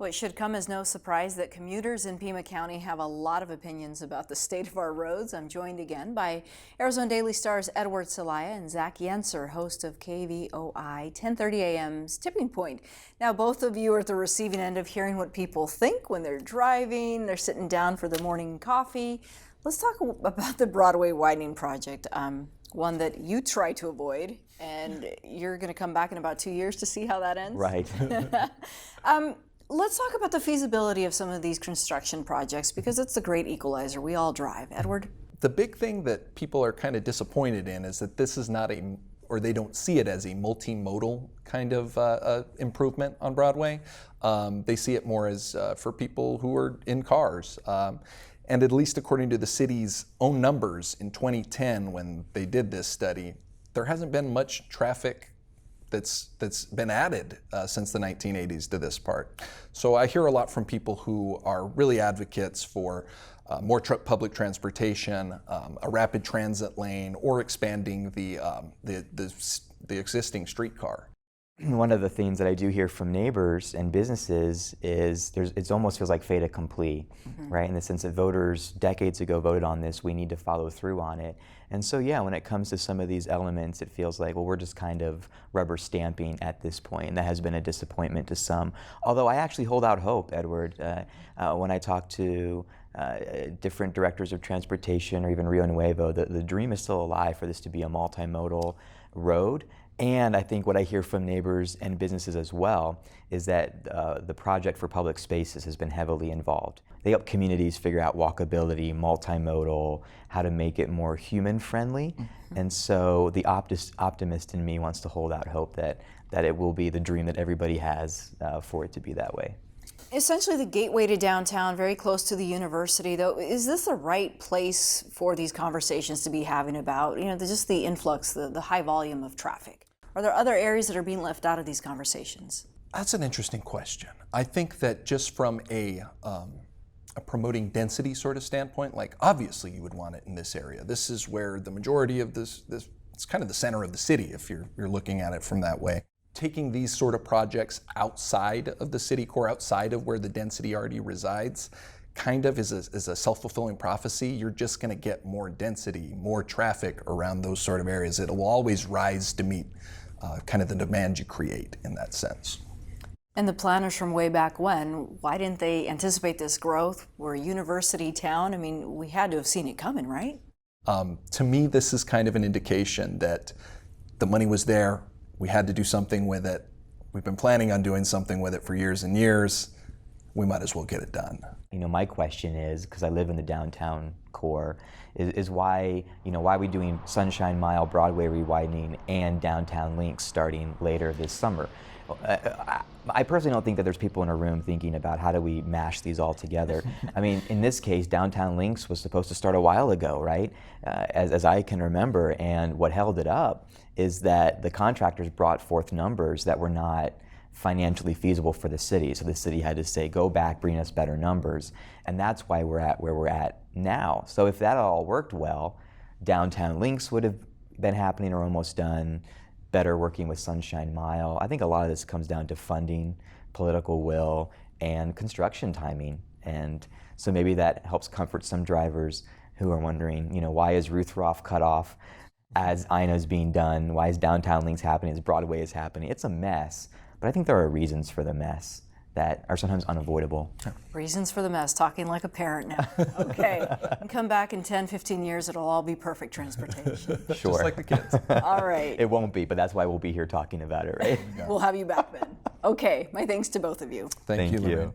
Well, it should come as no surprise that commuters in Pima County have a lot of opinions about the state of our roads. I'm joined again by Arizona Daily Star's Edward Celaya and Zach Yenser, host of KVOI 1030 AM's Tipping Point. Now, both of you are at the receiving end of hearing what people think when they're driving, they're sitting down for the morning coffee. Let's talk about the Broadway Widening Project, one that you try to avoid, and you're going to come back in about 2 years to see how that ends. Right. Let's talk about the feasibility of some of these construction projects, because it's the great equalizer. We all drive. Edward? The big thing that people are kind of disappointed in is that this is not or they don't see it as a multimodal kind of improvement on Broadway. They see it more as for people who are in cars. And at least according to the city's own numbers in 2010, when they did this study, there hasn't been much traffic that's been added since the 1980s to this part. So I hear a lot from people who are really advocates for more public transportation, a rapid transit lane, or expanding the existing streetcar. One of the things that I do hear from neighbors and businesses is it almost feels like fait accompli, right? In the sense that voters decades ago voted on this, we need to follow through on it. And so yeah, when it comes to some of these elements, it feels like, well, we're just kind of rubber stamping at this point, and that has been a disappointment to some. Although I actually hold out hope, Edward, when I talk to different directors of transportation or even Rio Nuevo, the dream is still alive for this to be a multimodal road. And I think what I hear from neighbors and businesses as well is that the project for public spaces has been heavily involved. They help communities figure out walkability, multimodal, how to make it more human friendly. And so the optimist in me wants to hold out hope that it will be the dream that everybody has for it to be that way. Essentially the gateway to downtown, very close to the university, though. Is this the right place for these conversations to be having about, just the influx, the high volume of traffic? Are there other areas that are being left out of these conversations? That's an interesting question. I think that just from a promoting density sort of standpoint, like obviously you would want it in this area. This is where the majority of this it's kind of the center of the city if you're looking at it from that way. Taking these sort of projects outside of the city core, outside of where the density already resides, kind of is a self-fulfilling prophecy. You're just going to get more density, more traffic around those sort of areas. It will always rise to meet kind of the demand you create in that sense. And the planners from way back when, why didn't they anticipate this growth? We're a university town. I mean, we had to have seen it coming, right? To me, this is kind of an indication that the money was there. We had to do something with it. We've been planning on doing something with it for years and years. We might as well get it done. My question is, because I live in the downtown core, is why are we doing Sunshine Mile, Broadway rewidening, and downtown links starting later this summer? I personally don't think that there's people in a room thinking about how do we mash these all together. I mean, in this case, downtown links was supposed to start a while ago, right? As I can remember, and what held it up is that the contractors brought forth numbers that were not financially feasible for the city. So the city had to say, go back, bring us better numbers. And that's why we're at where we're at now. So if that all worked well, downtown links would have been happening or almost done, better working with Sunshine Mile. I think a lot of this comes down to funding, political will, and construction timing. And so maybe that helps comfort some drivers who are wondering, why is Ruth Roth cut off as INA's being done? Why is downtown links happening as Broadway is happening? It's a mess, but I think there are reasons for the mess that are sometimes unavoidable. Reasons for the mess, talking like a parent now. Okay, and come back in 10, 15 years, it'll all be perfect transportation. Sure. Just like the kids. All right. It won't be, but that's why we'll be here talking about it, right? We'll have you back then. Okay, my thanks to both of you. Thank you, Lorraine.